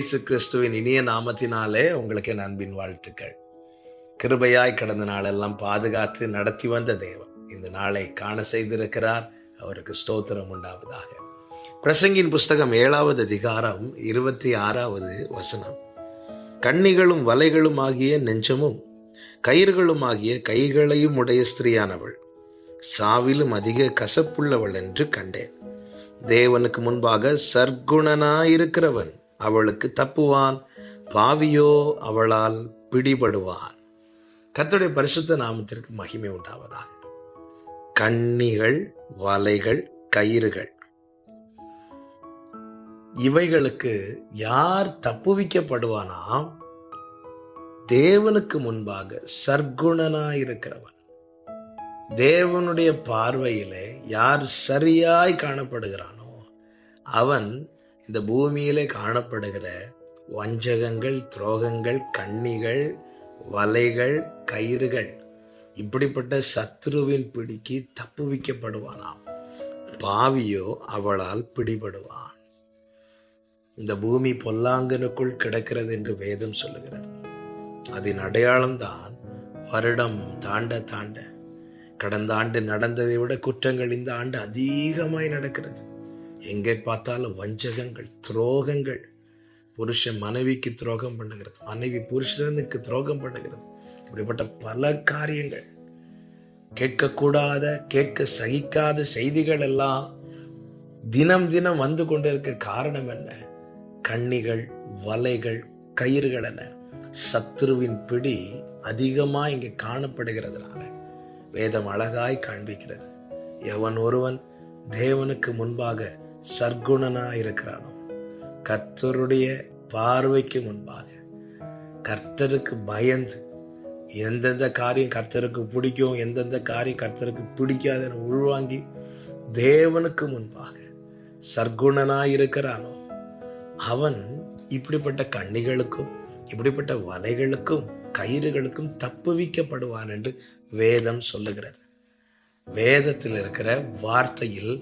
இயேசு கிறிஸ்துவின் இனிய நாமத்தினாலே உங்களுக்கு என் அன்பின் வாழ்த்துக்கள். கிருபையாய் கடந்த நாளெல்லாம் பாதுகாத்து நடத்தி வந்த தேவன் இந்த நாளை காண செய்திருக்கிறார். அவருக்கு ஸ்தோத்திரம் உண்டாவதாக. பிரசங்கின் புஸ்தகம் 7வது அதிகாரம் 26வது வசனம். கண்ணிகளும் வலைகளும் ஆகிய நெஞ்சமும் கயிறுகளும் ஆகிய கைகளையும் உடைய ஸ்திரீயானவள் சாவிலும் அதிக கசப்புள்ளவள் என்று கண்டேன். தேவனுக்கு முன்பாக சற்குணனாயிருக்கிறவன் அவளுக்கு தப்புவான், பாவியோ அவளால் பிடிபடுவான். கர்த்தருடைய பரிசுத்த நாமத்திற்கு மகிமை உண்டாவதாக. கண்ணிகள், வலைகள், கயிறுகள், இவைகளுக்கு யார் தப்புவிக்கப்படுவானாம்? தேவனுக்கு முன்பாக சற்குணனாயிருக்கிறவன். தேவனுடைய பார்வையிலே யார் சரியாய் காணப்படுகிறானோ அவன் இந்த பூமியிலே காணப்படுகிற வஞ்சகங்கள், துரோகங்கள், கண்ணிகள், வலைகள், கயிறுகள், இப்படிப்பட்ட சத்ருவின் பிடிக்கு தப்புவிக்கப்படுவானாம். பாவியோ அவளால் பிடிபடுவான். இந்த பூமி பொல்லாங்கனுக்குள் கிடக்கிறது என்று வேதம் சொல்லுகிறது. அதன் அடையாளம்தான் வருடம் தாண்ட தாண்ட கடந்த ஆண்டு நடந்ததை விட குற்றங்கள் இந்த ஆண்டு அதிகமாய் நடக்கிறது. எங்கே பார்த்தாலும் வஞ்சகங்கள், துரோகங்கள். புருஷன் மனைவிக்கு துரோகம் பண்ணுகிறது, மனைவி புருஷனுக்கு துரோகம் பண்ணுகிறது. இப்படிப்பட்ட பல காரியங்கள், கேட்கக்கூடாத, கேட்க சகிக்காத செய்திகள் எல்லாம் தினம் தினம் வந்து கொண்டிருக்க காரணம் என்ன? கண்ணிகள், வலைகள், கயிறுகள் என சத்துருவின் பிடி அதிகமாக இங்கே காணப்படுகிறதுனால வேதம் அழகாய் காண்பிக்கிறது. எவன் ஒருவன் தேவனுக்கு முன்பாக சற்குணனாய் இருக்கிறானோ, கர்த்தருடைய பார்வைக்கு முன்பாக கர்த்தருக்கு பயந்து எந்தெந்த காரியம் கர்த்தருக்கு பிடிக்கும், எந்தெந்த காரியம் கர்த்தருக்கு பிடிக்காதுன்னு உள்வாங்கி தேவனுக்கு முன்பாக சற்குணனாய் இருக்கிறானோ அவன் இப்படிப்பட்ட கண்ணிகளுக்கும் இப்படிப்பட்ட வலைகளுக்கும் கயிறுகளுக்கும் தப்புவிக்கப்படுவான் என்று வேதம் சொல்லுகிறது. வேதத்தில் இருக்கிற வார்த்தையில்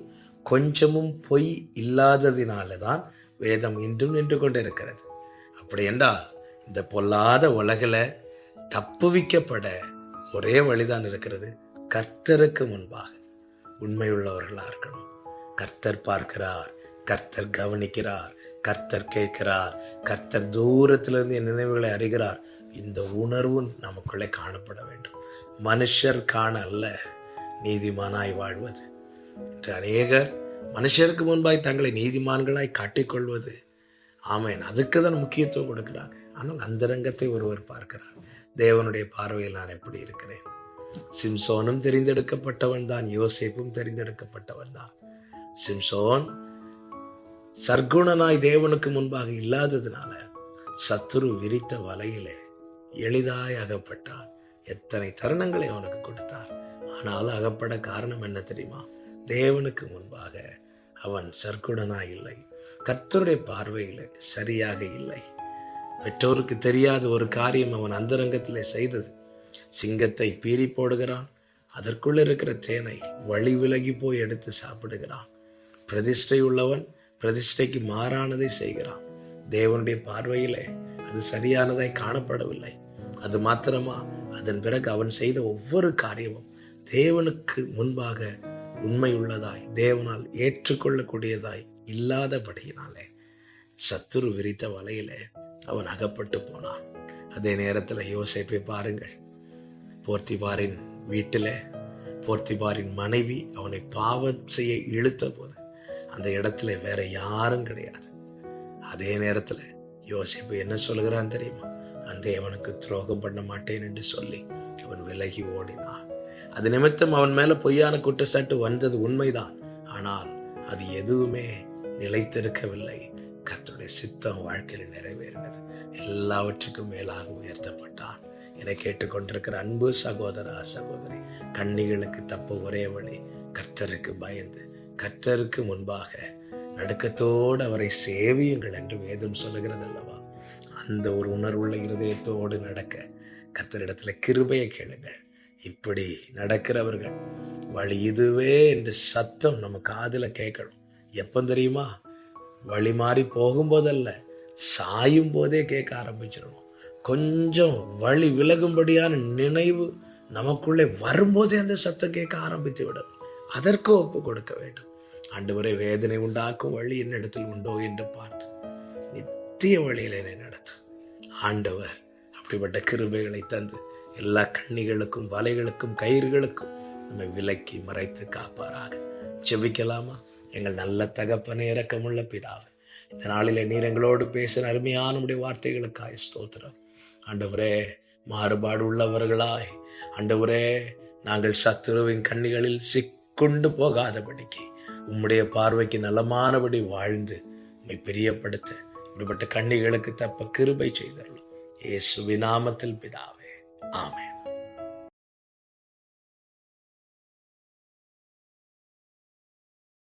கொஞ்சமும் பொய் இல்லாததினால்தான் வேதம் இன்றும் நின்று கொண்டு இருக்கிறது. அப்படி என்றால் இந்த பொல்லாத உலகில தப்புவிக்கப்பட ஒரே வழிதான் இருக்கிறது. கர்த்தருக்கு முன்பாக உண்மையுள்ளவர்களா இருக்கணும். கர்த்தர் பார்க்கிறார், கர்த்தர் கவனிக்கிறார், கர்த்தர் கேட்கிறார், கர்த்தர் தூரத்திலிருந்து என் நினைவுகளை அறிகிறார். இந்த உணர்வு நமக்குள்ளே காணப்பட வேண்டும். மனுஷர் காண அல்ல நீதிமானாய் வாழ்வது என்று அநேகர் மனுஷருக்கு முன்பாய் தங்களை நீதிமான்களாய் காட்டிக்கொள்வது. ஆமேன், அதுக்கு தான் முக்கியத்துவம் கொடுக்கிறாங்க. ஆனால் அந்தரங்கத்தை ஒருவர் பார்க்கிறார். தேவனுடைய பார்வையில் நான் எப்படி இருக்கிறேன்? சிம்சோனும் தெரிந்தெடுக்கப்பட்டவன் தான், யோசேப்பும் தெரிந்தெடுக்கப்பட்டவன் தான். சிம்சோன் சற்குணனாய் தேவனுக்கு முன்பாக இல்லாததுனால சத்துரு விரித்த வலையிலே எளிதாய் அகப்பட்டான். எத்தனை தருணங்களை அவனுக்கு கொடுத்தார். ஆனால் அகப்பட காரணம் என்ன தெரியுமா? தேவனுக்கு முன்பாக அவன் சற்குணனாய் இல்லை, கர்த்தருடைய பார்வையில் சரியாக இல்லை. பெற்றோருக்கு தெரியாத ஒரு காரியம் அவன் அந்தரங்கத்திலே செய்தது. சிங்கத்தை பீறி போடுகிறான், அதற்குள்ள இருக்கிற தேனை வழி விலகி போய் எடுத்து சாப்பிடுகிறான். பிரதிஷ்டை உள்ளவன் பிரதிஷ்டைக்கு மாறானதை செய்கிறான். தேவனுடைய பார்வையிலே அது சரியானதாய் காணப்படவில்லை. அது மாத்திரமா, அதன் பிறகு அவன் செய்த ஒவ்வொரு காரியமும் தேவனுக்கு முன்பாக உண்மையுள்ளதாய், தேவனால் ஏற்றுக்கொள்ளக்கூடியதாய் இல்லாதபடியினாலே சத்துரு விரித்த வலையிலே அவன் அகப்பட்டு போனான். அதே நேரத்தில் யோசேப்பை பாருங்கள். போர்த்திபாரின் வீட்டிலே போர்த்திபாரின் மனைவி அவனை பாவம் செய்ய இழுத்த போது அந்த இடத்துல வேற யாரும் கிடையாது. அதே நேரத்தில் யோசேப்பு என்ன சொல்கிறான் தெரியுமா? நான் தேவனுக்கு துரோகம் பண்ண மாட்டேன் என்று சொல்லி அவன் விலகி ஓடினான். அது நிமித்தம் அவன் மேல பொய்யான குற்றச்சாட்டு வந்தது உண்மைதான். ஆனால் அது எதுவுமே நிலைத்திருக்கவில்லை. கர்த்தருடைய சித்தம் வாழ்க்கையில் நிறைவேறினது. எல்லாவற்றுக்கும் மேலாக உயர்த்தப்பட்டான். என்னை கேட்டுக்கொண்டிருக்கிற அன்பு சகோதரா, சகோதரி, கண்ணிகளுக்கு தப்ப ஒரே வழி கர்த்தருக்கு பயந்து கர்த்தருக்கு முன்பாக நடுக்கத்தோடு அவரை சேவியுங்கள் என்று வேதம் சொல்லுகிறது அல்லவா? அந்த ஒரு உணர்வுள்ள இருதயத்தோடு நடக்க கர்த்தரிடத்துல கிருபையை கேளுங்கள். இப்படி நடக்கிறவர்கள் வழி இதுவே என்று சத்தம் நம்ம காதுல கேட்கணும். எப்போ தெரியுமா? வழி மாறி போகும்போதல்ல, சாயும் போதே கேட்க ஆரம்பிச்சிடணும். கொஞ்சம் வழி விலகும்படியான நினைவு நமக்குள்ளே வரும்போதே அந்த சத்தம் கேட்க ஆரம்பித்து விடணும். அதற்கு ஒப்பு கொடுக்க வேண்டும். ஆண்டவரே, வேதனை உண்டாக்கும் வழி என்னிடத்தில் உண்டோ என்று பார்த்து நித்திய வழியில் என்னை நடத்து. ஆண்டவர் அப்படிப்பட்ட கிருபைகளை தந்து எல்லா கண்ணிகளுக்கும் வலைகளுக்கும் கயிறுகளுக்கும் நம்மை விலக்கி மறைத்து காப்பாராக. ஜெபிக்கலாமா? எங்கள் நல்ல தகப்பனே, இரக்கமுள்ள பிதாவே, இந்த நாளிலே நீர் எங்களோடு பேசின அருமையான உம்முடைய வார்த்தைகளுக்காய் ஸ்தோத்திரம். ஆண்டவரே, மாறுபாடு உள்ளவர்களாய் ஆண்டவரே, நாங்கள் சத்துருவின் கண்ணிகளில் சிக்கொண்டு போகாதபடிக்கு உம்முடைய பார்வைக்கு நலமானபடி வாழ்ந்து உம்மை பிரியப்படுத்த இப்படிப்பட்ட கண்ணிகளுக்கு தப்ப கிருபை செய்தருளும். இயேசுவின் நாமத்தில் பிதாவே, ஆமென்.